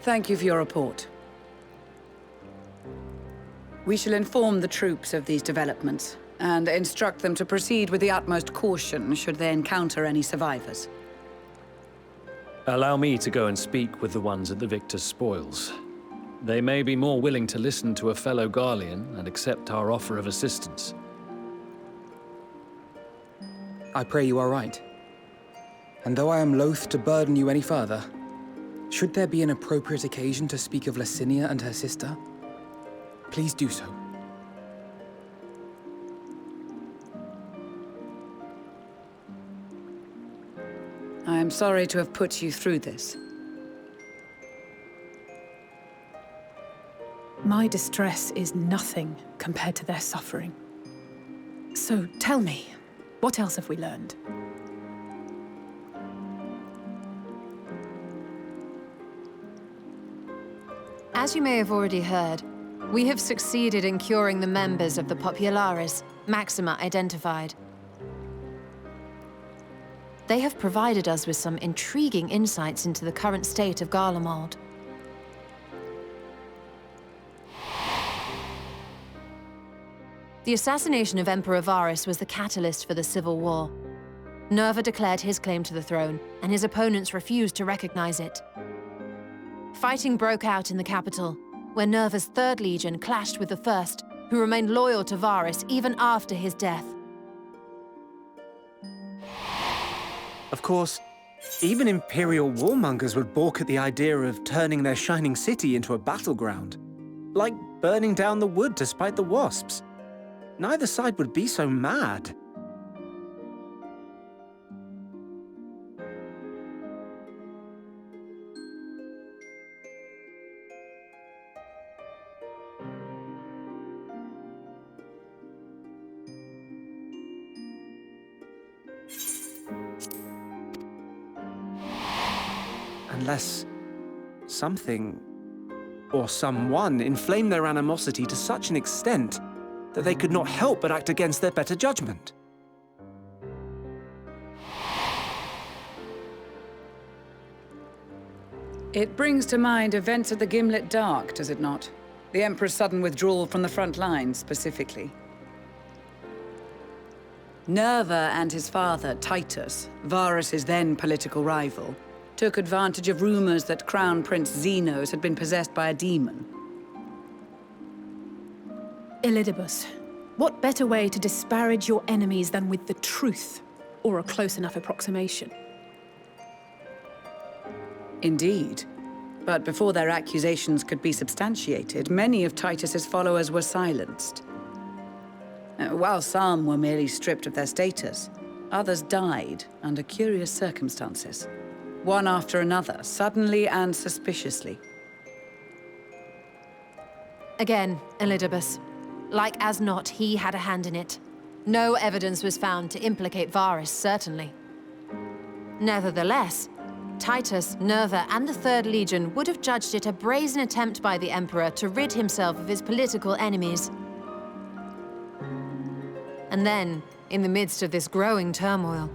Thank you for your report. We shall inform the troops of these developments, and instruct them to proceed with the utmost caution should they encounter any survivors. Allow me to go and speak with the ones at the victor's spoils. They may be more willing to listen to a fellow Garlean and accept our offer of assistance. I pray you are right. And though I am loath to burden you any further, should there be an appropriate occasion to speak of Licinia and her sister, please do so. I am sorry to have put you through this. My distress is nothing compared to their suffering. So tell me, what else have we learned? As you may have already heard, we have succeeded in curing the members of the Populares, Maxima identified. They have provided us with some intriguing insights into the current state of Garlemald. The assassination of Emperor Varus was the catalyst for the civil war. Nerva declared his claim to the throne, and his opponents refused to recognize it. Fighting broke out in the capital, where Nerva's Third Legion clashed with the First, who remained loyal to Varus even after his death. Of course, even Imperial warmongers would balk at the idea of turning their shining city into a battleground. Like burning down the wood to spite the wasps. Neither side would be so mad. Unless something or someone inflamed their animosity to such an extent that they could not help but act against their better judgment. It brings to mind events at the Gimlet Dark, does it not? The Emperor's sudden withdrawal from the front lines, specifically. Nerva and his father, Titus, Varus's then political rival, took advantage of rumors that Crown Prince Zenos had been possessed by a demon. Elidibus, what better way to disparage your enemies than with the truth, or a close enough approximation? Indeed. But before their accusations could be substantiated, many of Titus's followers were silenced. While some were merely stripped of their status, others died under curious circumstances. One after another, suddenly and suspiciously. Again, Elidibus. Like as not, he had a hand in it. No evidence was found to implicate Varus, certainly. Nevertheless, Titus, Nerva, and the Third Legion would have judged it a brazen attempt by the Emperor to rid himself of his political enemies. And then, in the midst of this growing turmoil,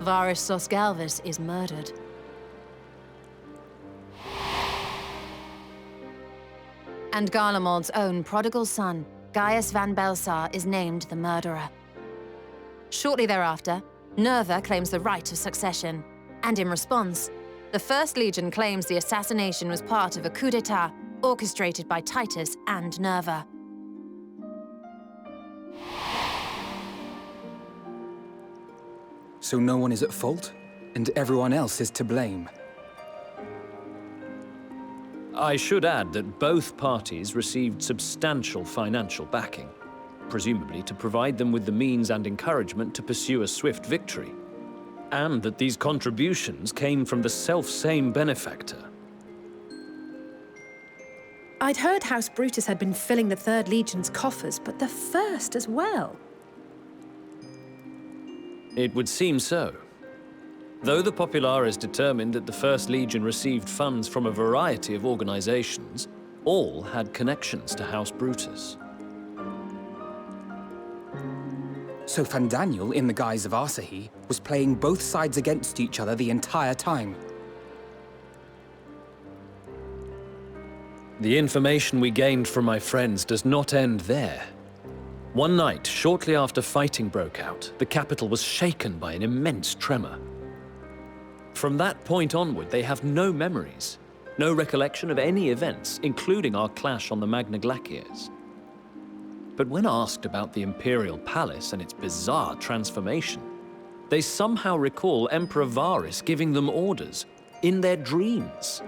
Varus Sosgalvus is murdered. And Garlemald's own prodigal son, Gaius van Belsar, is named the murderer. Shortly thereafter, Nerva claims the right of succession, and in response, the First Legion claims the assassination was part of a coup d'etat orchestrated by Titus and Nerva. So no one is at fault, and everyone else is to blame. I should add that both parties received substantial financial backing, presumably to provide them with the means and encouragement to pursue a swift victory, and that these contributions came from the self-same benefactor. I'd heard House Brutus had been filling the Third Legion's coffers, but the First as well. It would seem so. Though the Populares determined that the First Legion received funds from a variety of organizations, all had connections to House Brutus. So Fandaniel, in the guise of Asahi, was playing both sides against each other the entire time. The information we gained from my friends does not end there. One night, shortly after fighting broke out, the capital was shaken by an immense tremor. From that point onward, they have no memories, no recollection of any events, including our clash on the Magna Glaciers. But when asked about the Imperial Palace and its bizarre transformation, they somehow recall Emperor Varys giving them orders in their dreams.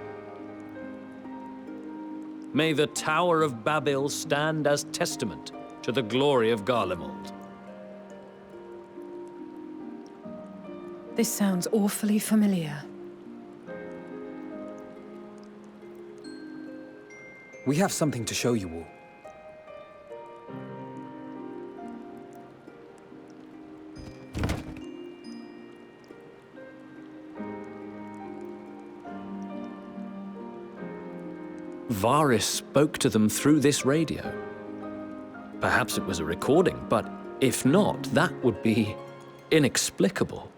May the Tower of Babil stand as testament to the glory of Garlemald. This sounds awfully familiar. We have something to show you all. Varys spoke to them through this radio. Perhaps it was a recording, but if not, that would be inexplicable.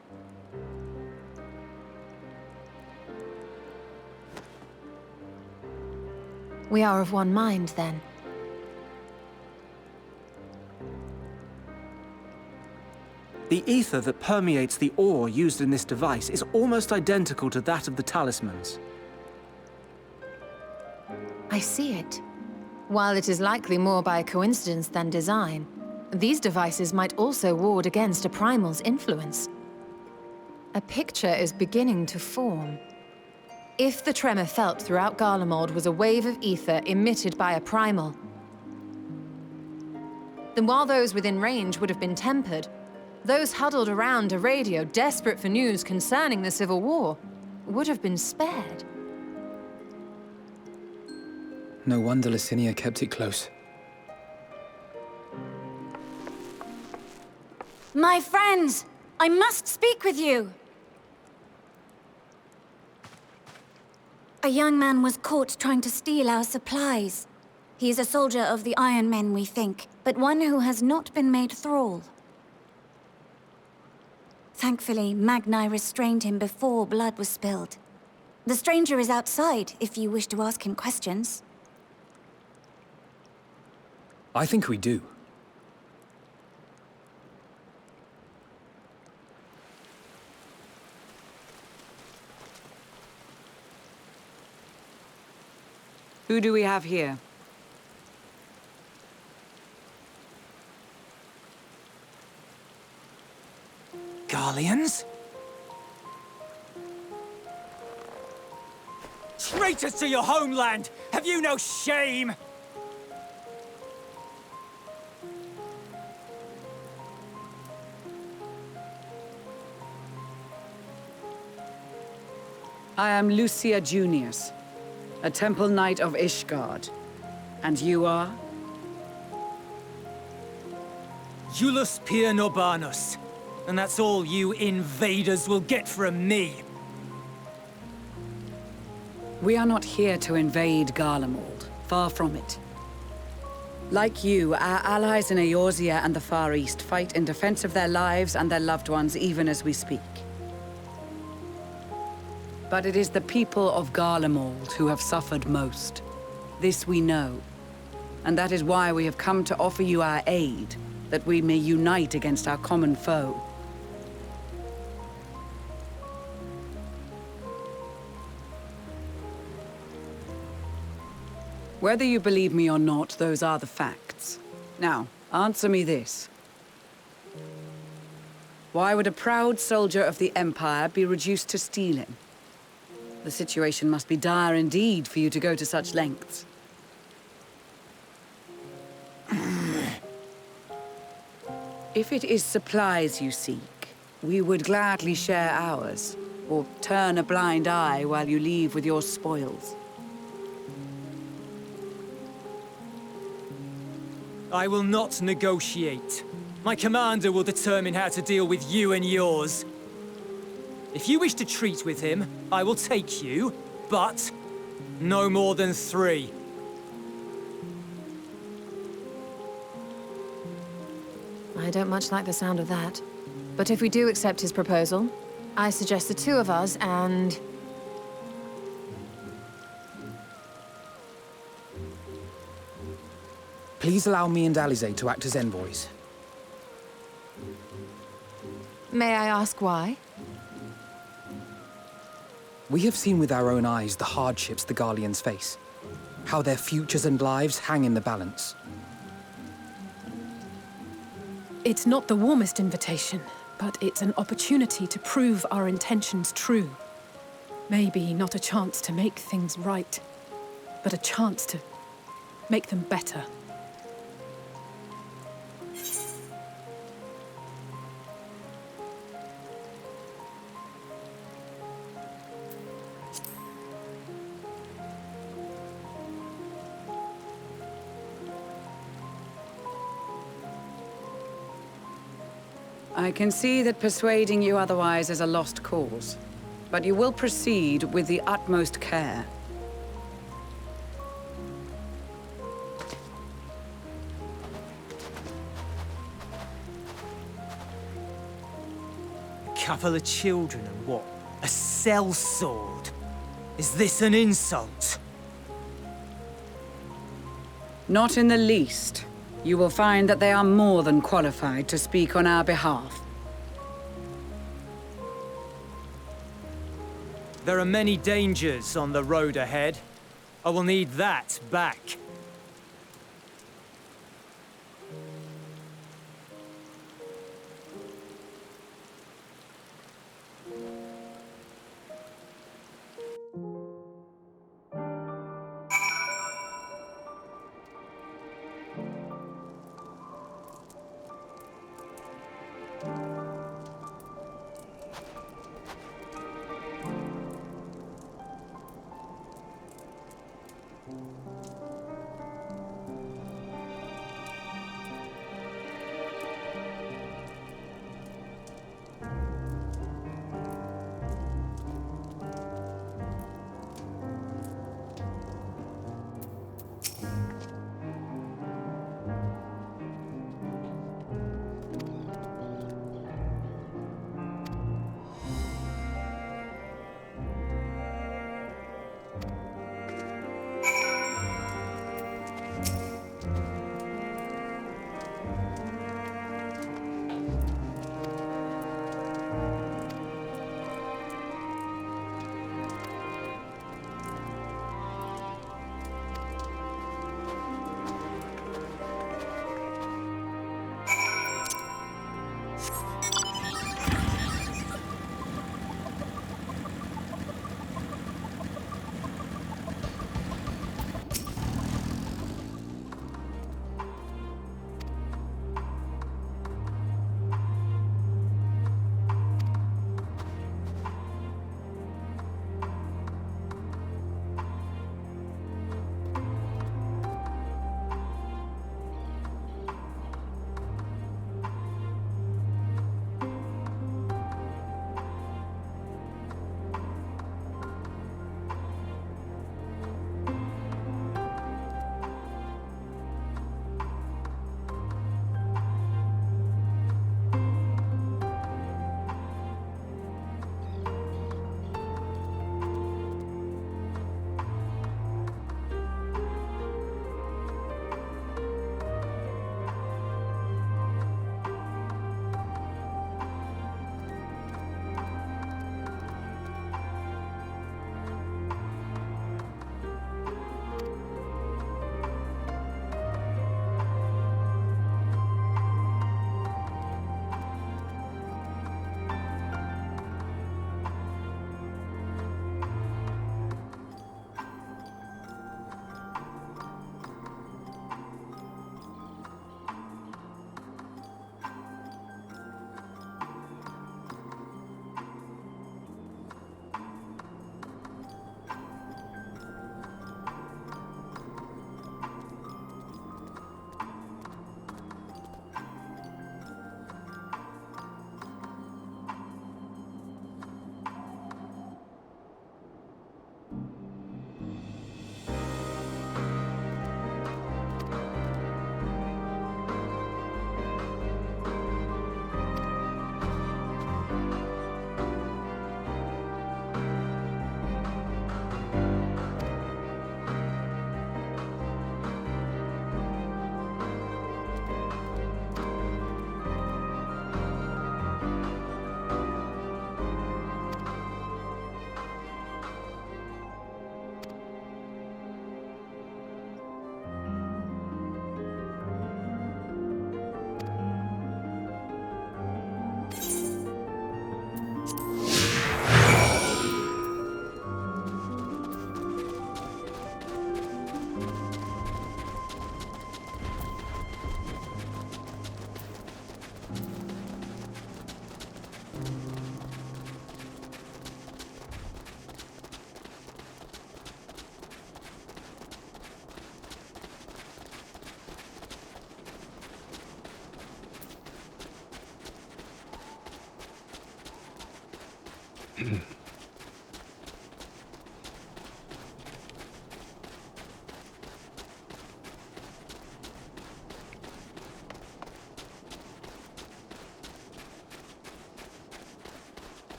We are of one mind, then. The ether that permeates the ore used in this device is almost identical to that of the talismans. I see it. While it is likely more by coincidence than design, these devices might also ward against a primal's influence. A picture is beginning to form. If the tremor felt throughout Garlemald was a wave of ether emitted by a primal, then while those within range would have been tempered, those huddled around a radio desperate for news concerning the Civil War would have been spared. No wonder Licinia kept it close. My friends, I must speak with you. A young man was caught trying to steal our supplies. He is a soldier of the Iron Men, we think, but one who has not been made thrall. Thankfully, Magni restrained him before blood was spilled. The stranger is outside, if you wish to ask him questions. I think we do. Who do we have here? Garleans? Traitors to your homeland! Have you no shame? I am Lucia Junius, a Temple Knight of Ishgard. And you are? Jullus Pier Norbanus. And that's all you invaders will get from me. We are not here to invade Garlemald. Far from it. Like you, our allies in Eorzea and the Far East fight in defense of their lives and their loved ones even as we speak. But it is the people of Garlemald who have suffered most. This we know. And that is why we have come to offer you our aid, that we may unite against our common foe. Whether you believe me or not, those are the facts. Now, answer me this. Why would a proud soldier of the Empire be reduced to stealing? The situation must be dire indeed for you to go to such lengths. If it is supplies you seek, we would gladly share ours, or turn a blind eye while you leave with your spoils. I will not negotiate. My commander will determine how to deal with you and yours. If you wish to treat with him, I will take you, but no more than 3. I don't much like the sound of that. But if we do accept his proposal, I suggest the 2 of us and... Please allow me and Alize to act as envoys. May I ask why? We have seen with our own eyes the hardships the Garleans face, how their futures and lives hang in the balance. It's not the warmest invitation, but it's an opportunity to prove our intentions true. Maybe not a chance to make things right, but a chance to make them better. I can see that persuading you otherwise is a lost cause, but you will proceed with the utmost care. A couple of children and what? A sellsword? Is this an insult? Not in the least. You will find that they are more than qualified to speak on our behalf. There are many dangers on the road ahead. I will need that back.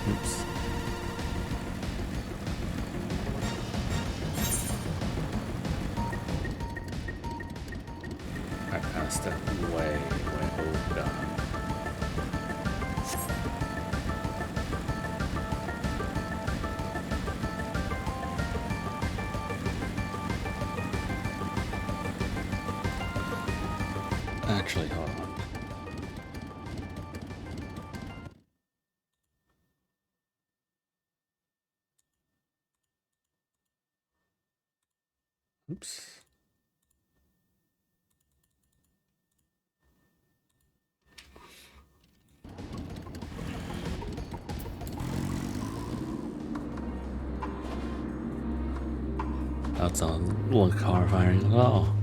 Oops. I passed it way over. Actually, hold on. Oops. That doesn't look horrifying at all.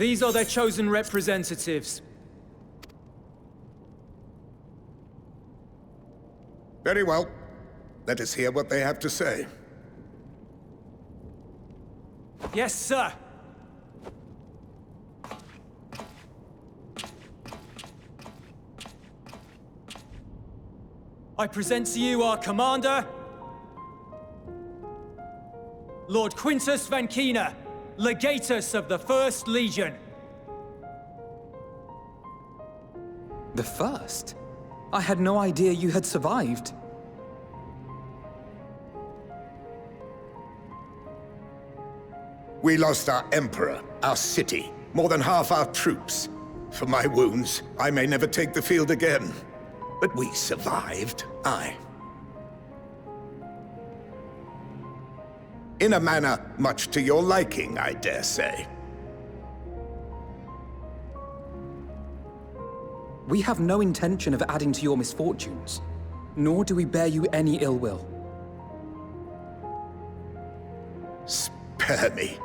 These are their chosen representatives. Very well. Let us hear what they have to say. Yes, sir. I present to you our commander, Lord Quintus Vankina, Legatus of the First Legion. The first? I had no idea you had survived. We lost our Emperor, our city, more than half our troops. For my wounds, I may never take the field again. But we survived, aye. In a manner much to your liking, I dare say. We have no intention of adding to your misfortunes, nor do we bear you any ill will. Spare me.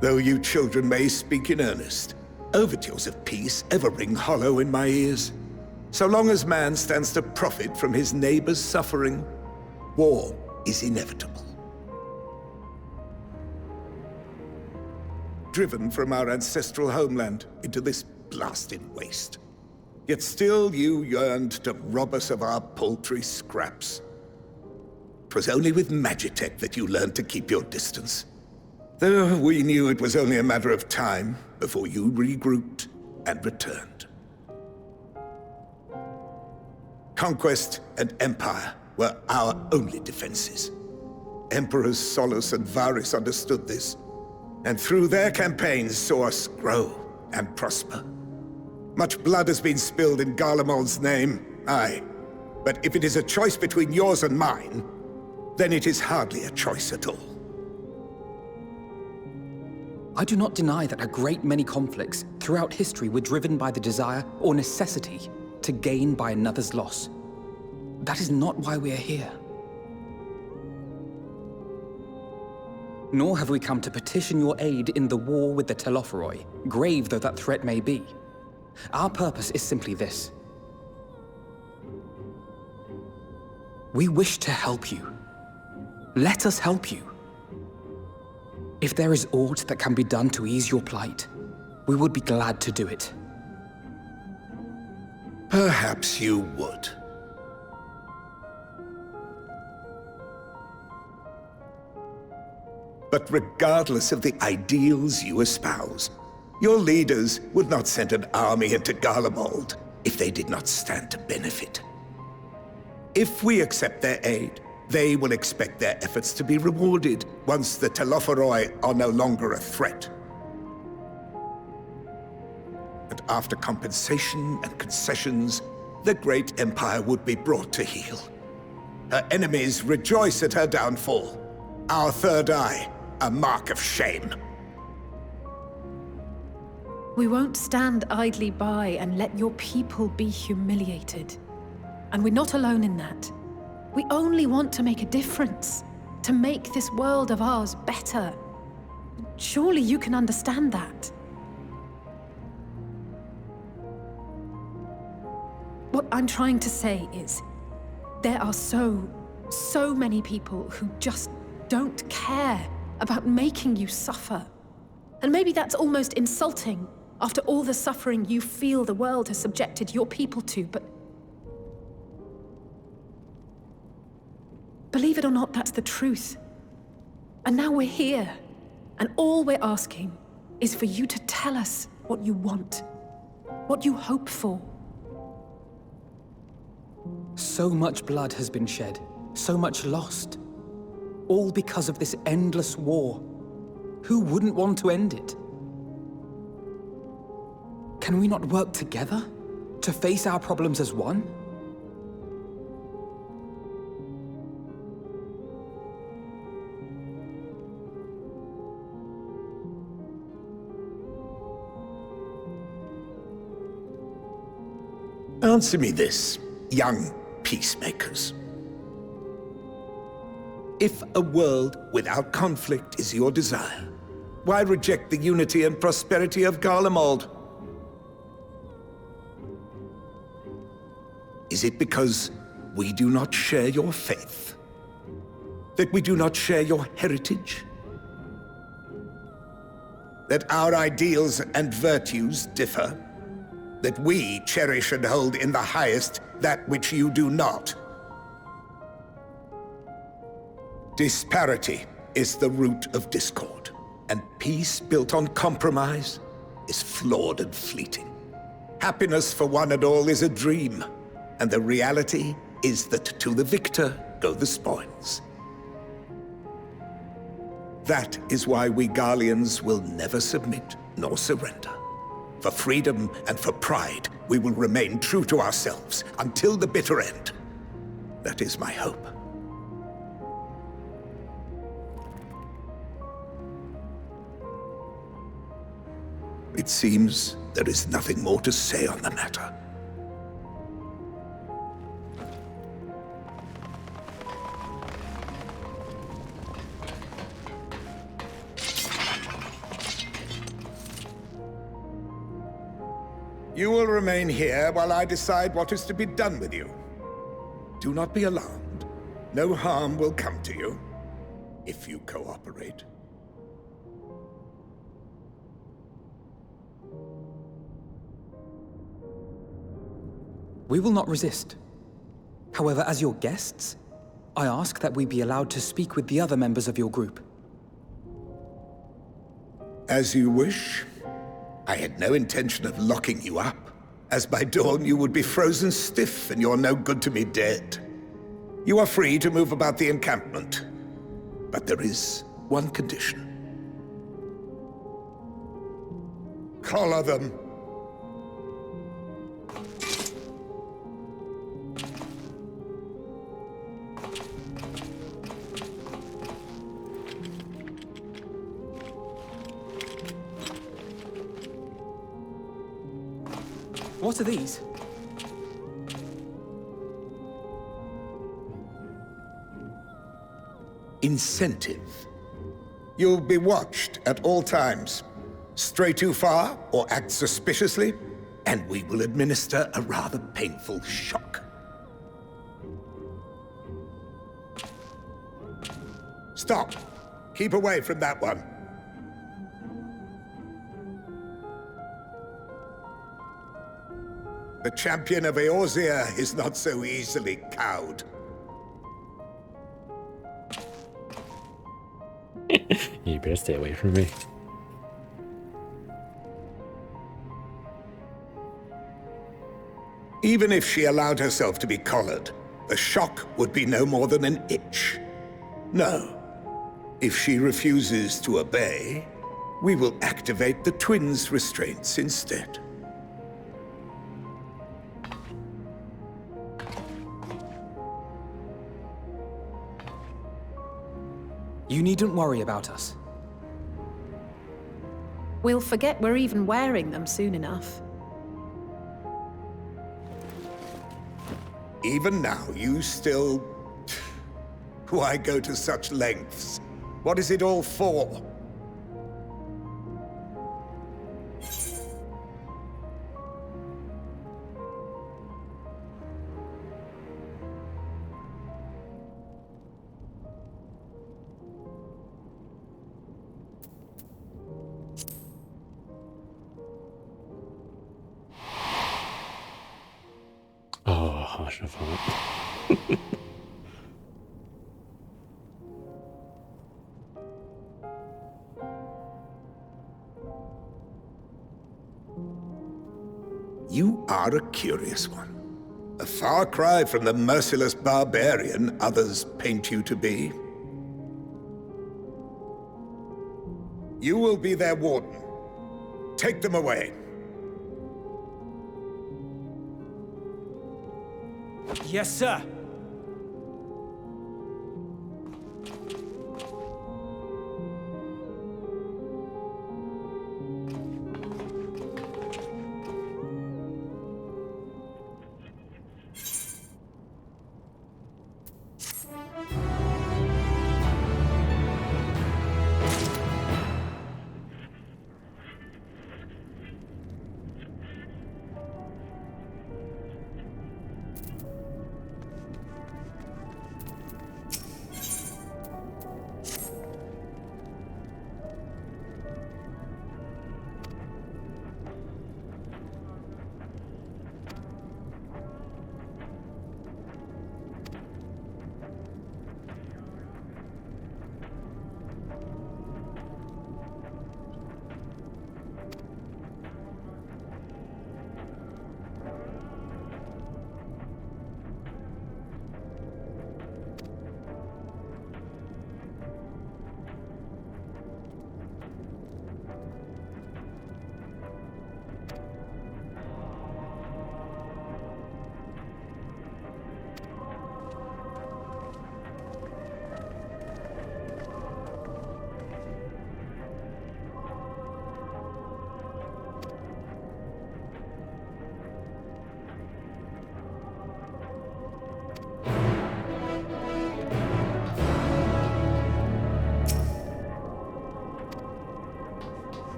Though you children may speak in earnest, overtures of peace ever ring hollow in my ears. So long as man stands to profit from his neighbor's suffering, war is inevitable. Driven from our ancestral homeland into this blasted waste. Yet still you yearned to rob us of our paltry scraps. 'Twas only with Magitech that you learned to keep your distance. Though we knew it was only a matter of time before you regrouped and returned. Conquest and empire were our only defenses. Emperors Solus and Varys understood this, and through their campaigns saw us grow and prosper. Much blood has been spilled in Garlemald's name, aye. But if it is a choice between yours and mine, then it is hardly a choice at all. I do not deny that a great many conflicts throughout history were driven by the desire or necessity to gain by another's loss. That is not why we are here. Nor have we come to petition your aid in the war with the Telophoroi, grave though that threat may be. Our purpose is simply this. We wish to help you. Let us help you. If there is aught that can be done to ease your plight, we would be glad to do it. Perhaps you would. But regardless of the ideals you espouse, your leaders would not send an army into Garlemald if they did not stand to benefit. If we accept their aid, they will expect their efforts to be rewarded once the Telophoroi are no longer a threat. And after compensation and concessions, the great empire would be brought to heel. Her enemies rejoice at her downfall. Our third eye, a mark of shame. We won't stand idly by and let your people be humiliated. And we're not alone in that. We only want to make a difference, to make this world of ours better. Surely you can understand that. What I'm trying to say is, there are so many people who just don't care about making you suffer. And maybe that's almost insulting after all the suffering you feel the world has subjected your people to, but believe it or not, that's the truth. And now we're here, and all we're asking is for you to tell us what you want, what you hope for. So much blood has been shed, so much lost. All because of this endless war. Who wouldn't want to end it? Can we not work together to face our problems as one? Answer me this, young peacemakers. If a world without conflict is your desire, Why reject the unity and prosperity of Garlemald? Is it because we do not share your faith? That we do not share your heritage? That our ideals and virtues differ? That we cherish and hold in the highest that which you do not? Disparity is the root of discord, and peace built on compromise is flawed and fleeting. Happiness for one and all is a dream, and the reality is that to the victor go the spoils. That is why we Garleans will never submit nor surrender. For freedom and for pride, we will remain true to ourselves until the bitter end. That is my hope. It seems there is nothing more to say on the matter. You will remain here while I decide what is to be done with you. Do not be alarmed. No harm will come to you if you cooperate. We will not resist. However, as your guests, I ask that we be allowed to speak with the other members of your group. As you wish. I had no intention of locking you up, as by dawn you would be frozen stiff and you're no good to me dead. You are free to move about the encampment, but there is one condition. Collar them. What are these? Incentive. You'll be watched at all times. Stray too far or act suspiciously, and we will administer a rather painful shock. Stop! Keep away from that one. The champion of Eorzea is not so easily cowed. You better stay away from me. Even if she allowed herself to be collared, the shock would be no more than an itch. No. If she refuses to obey, we will activate the twins' restraints instead. You needn't worry about us. We'll forget we're even wearing them soon enough. Even now, you still... Why go to such lengths? What is it all for? Harsh enough. You are a curious one. A far cry from the merciless barbarian others paint you to be. You will be their warden. Take them away. Yes, sir.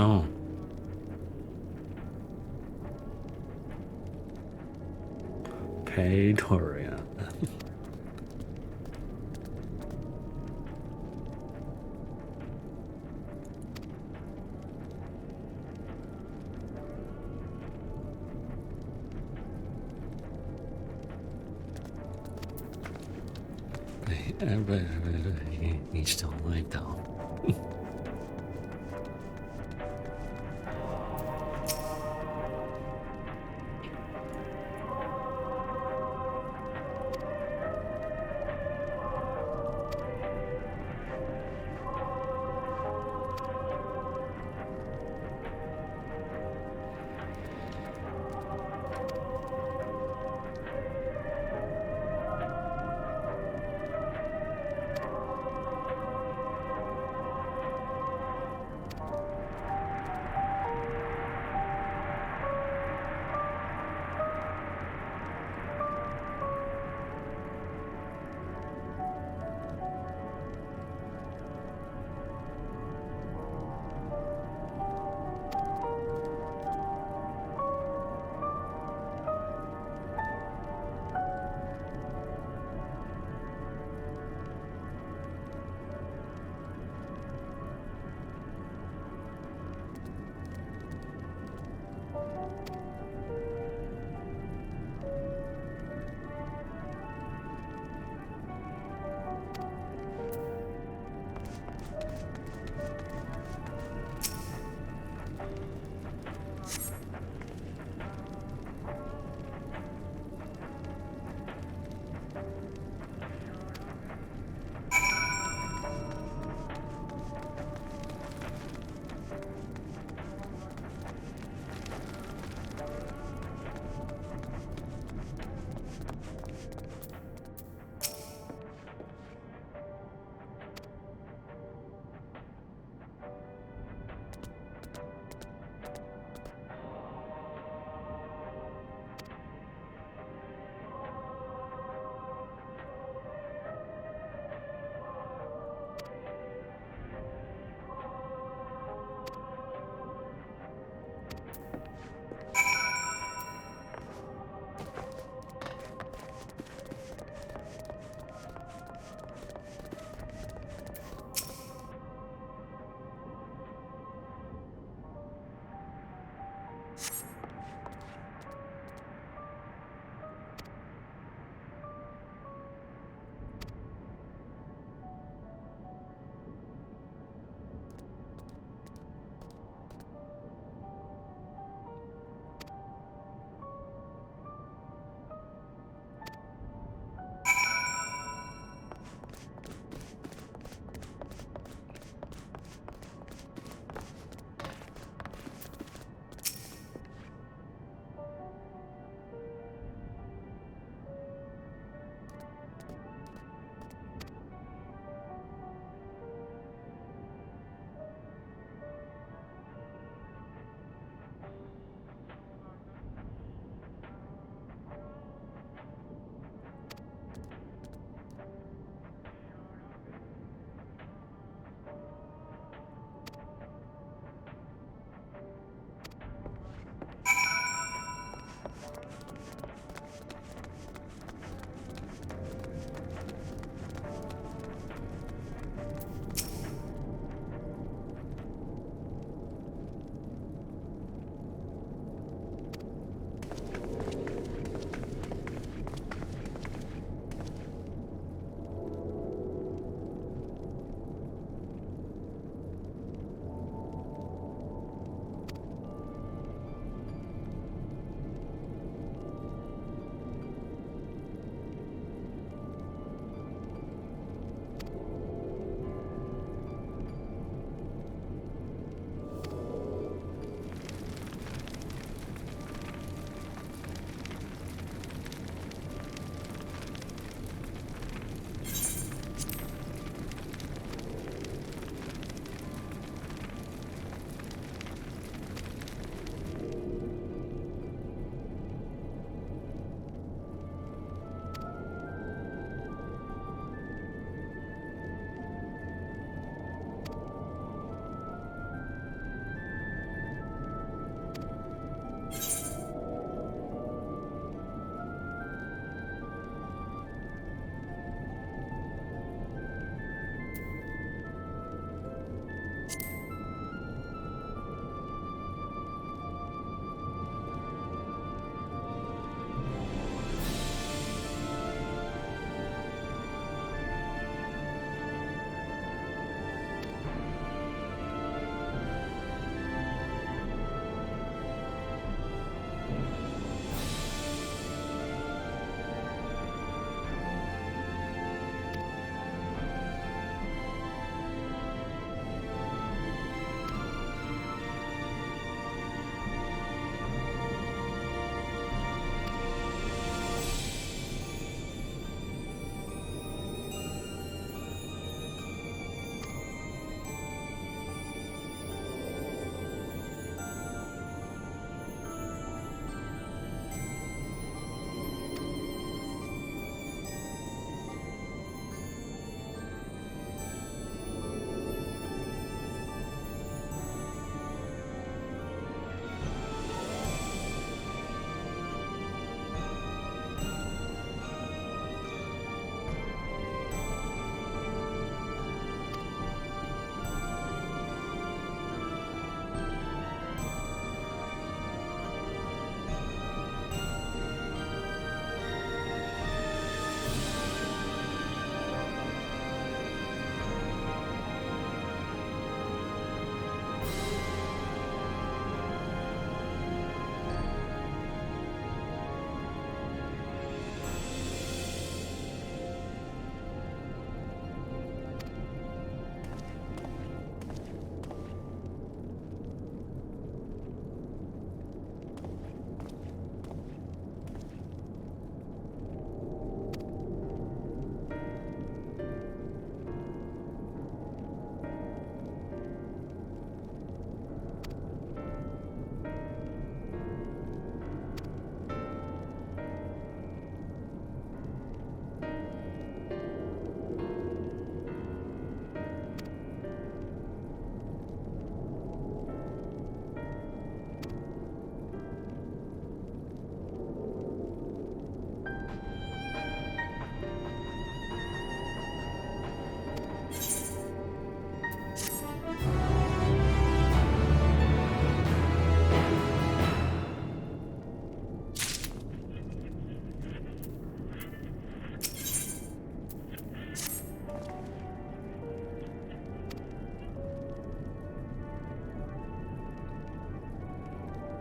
Oh. Praetoria. You still like though.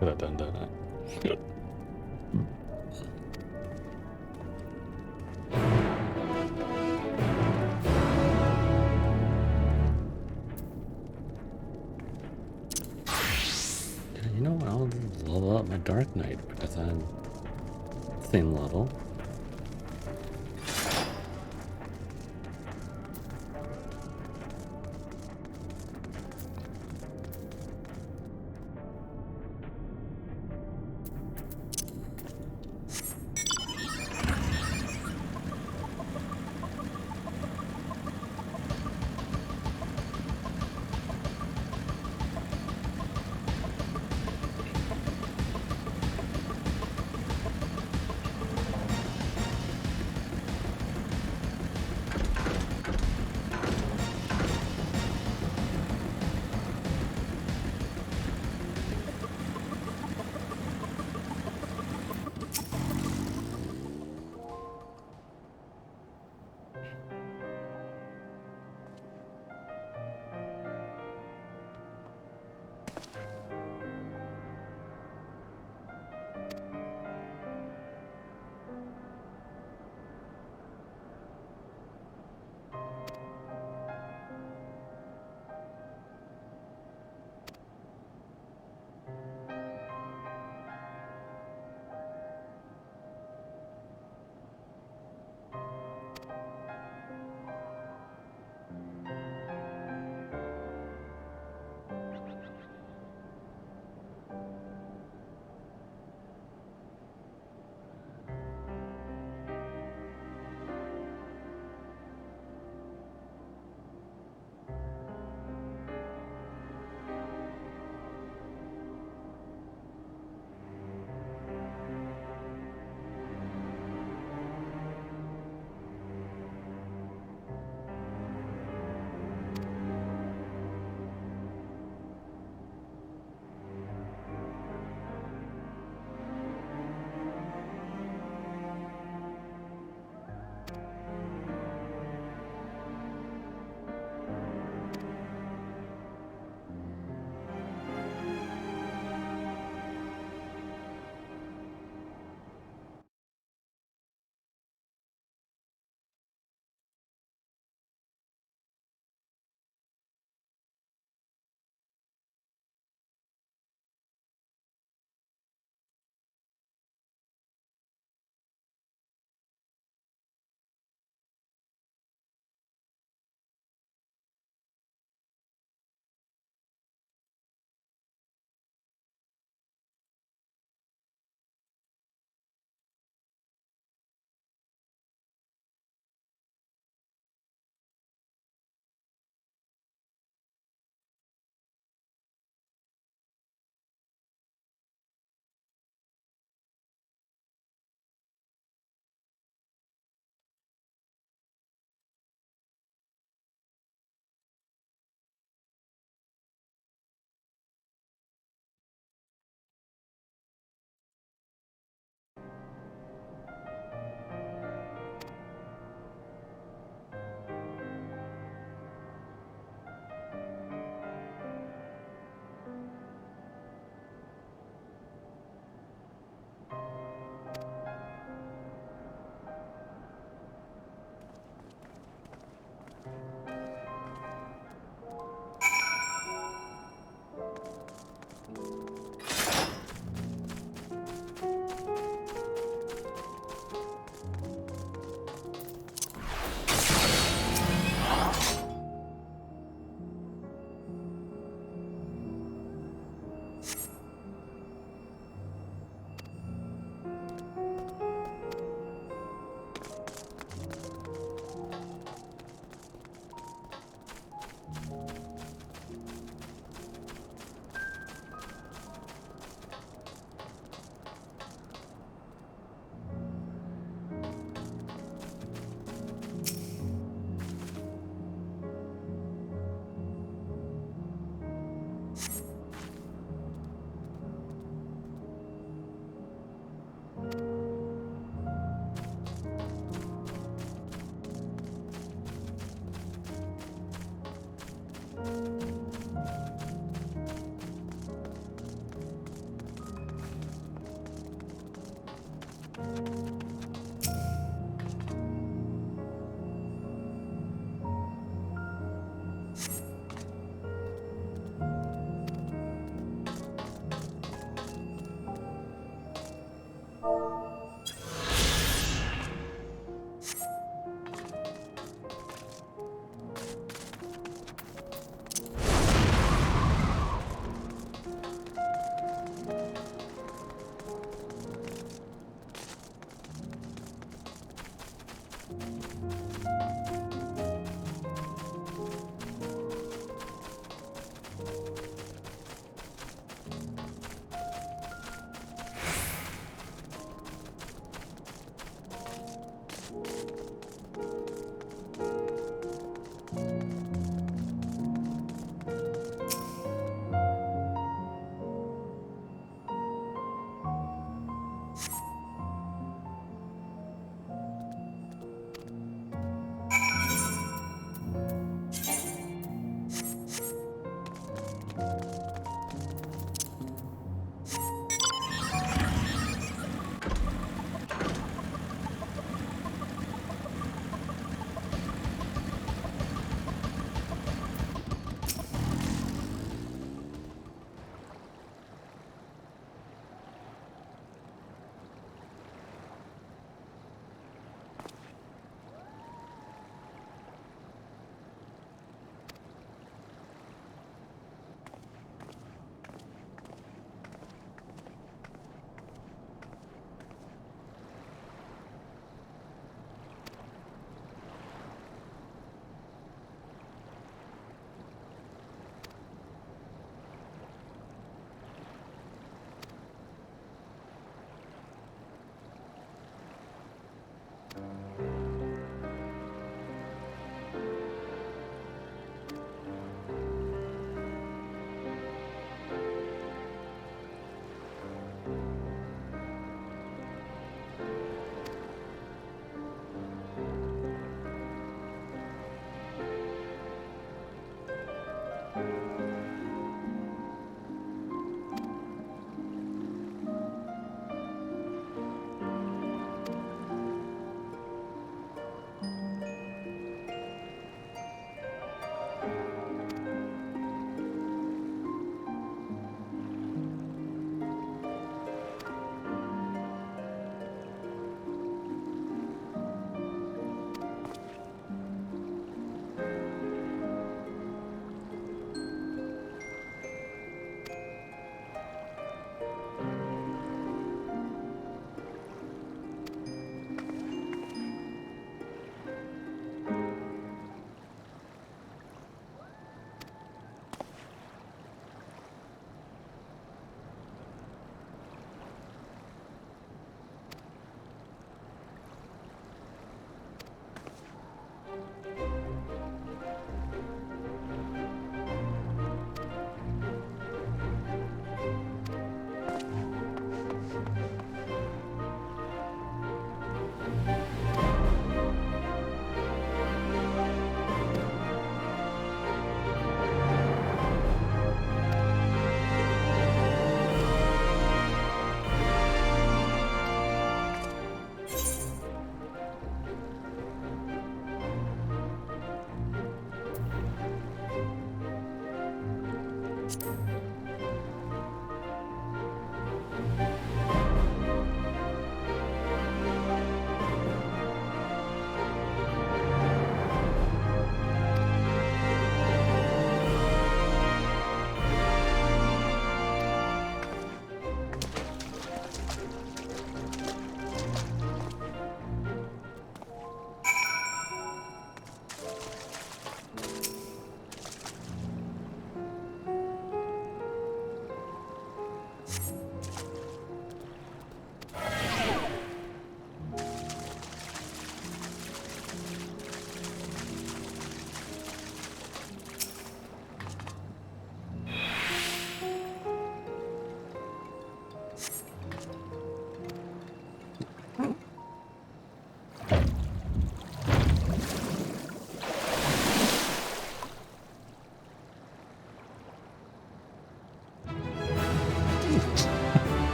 ก็แต่等等啊。You know, I'll level up my Dark Knight because I'm same level.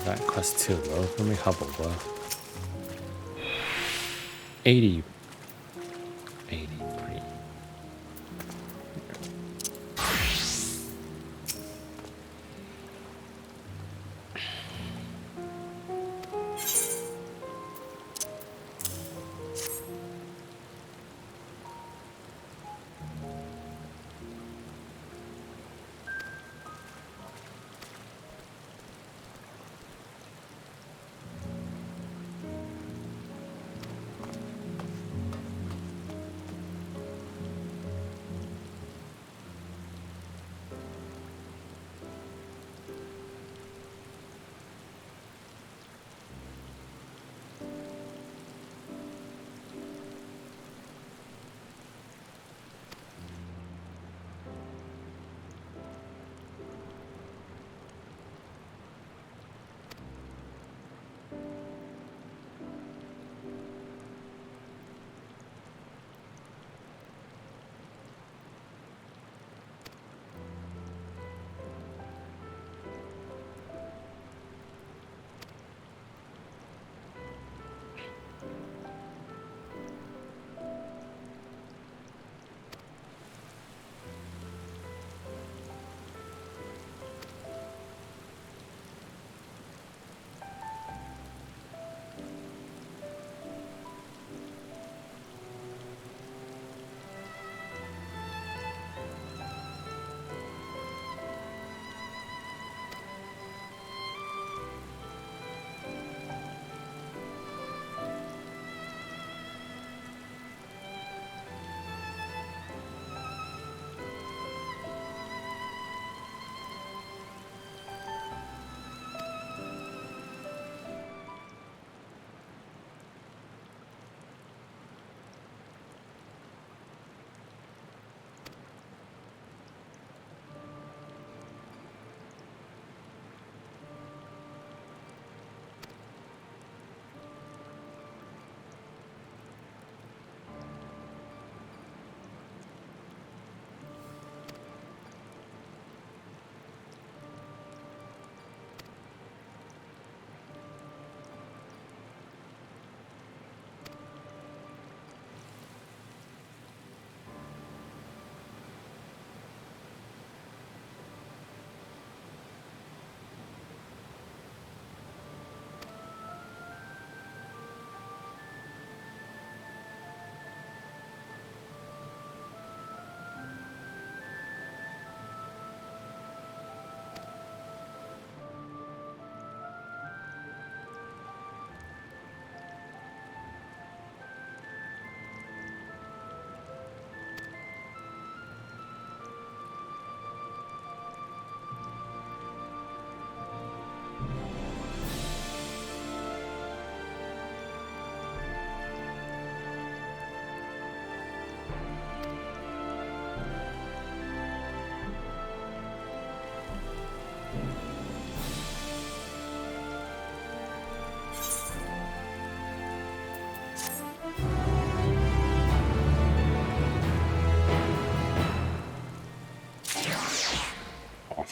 That quest too low. Let me hubble. 80. 80.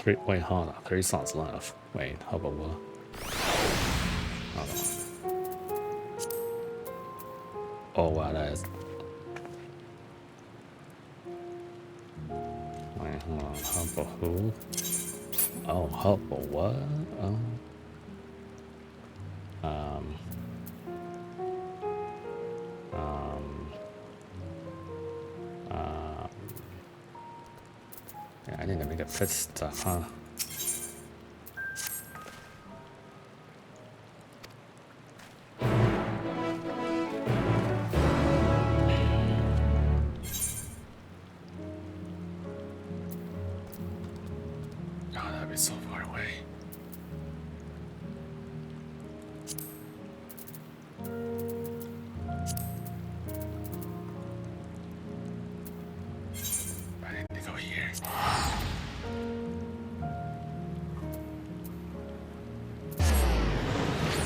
Pretty. Wait, hold on. 3 slots left. Wait, how about what? Hold on. Oh, wow, that is. Wait, hold on. How about who? Oh, how about what? Oh. Yeah, I need to make a fit stuff, huh?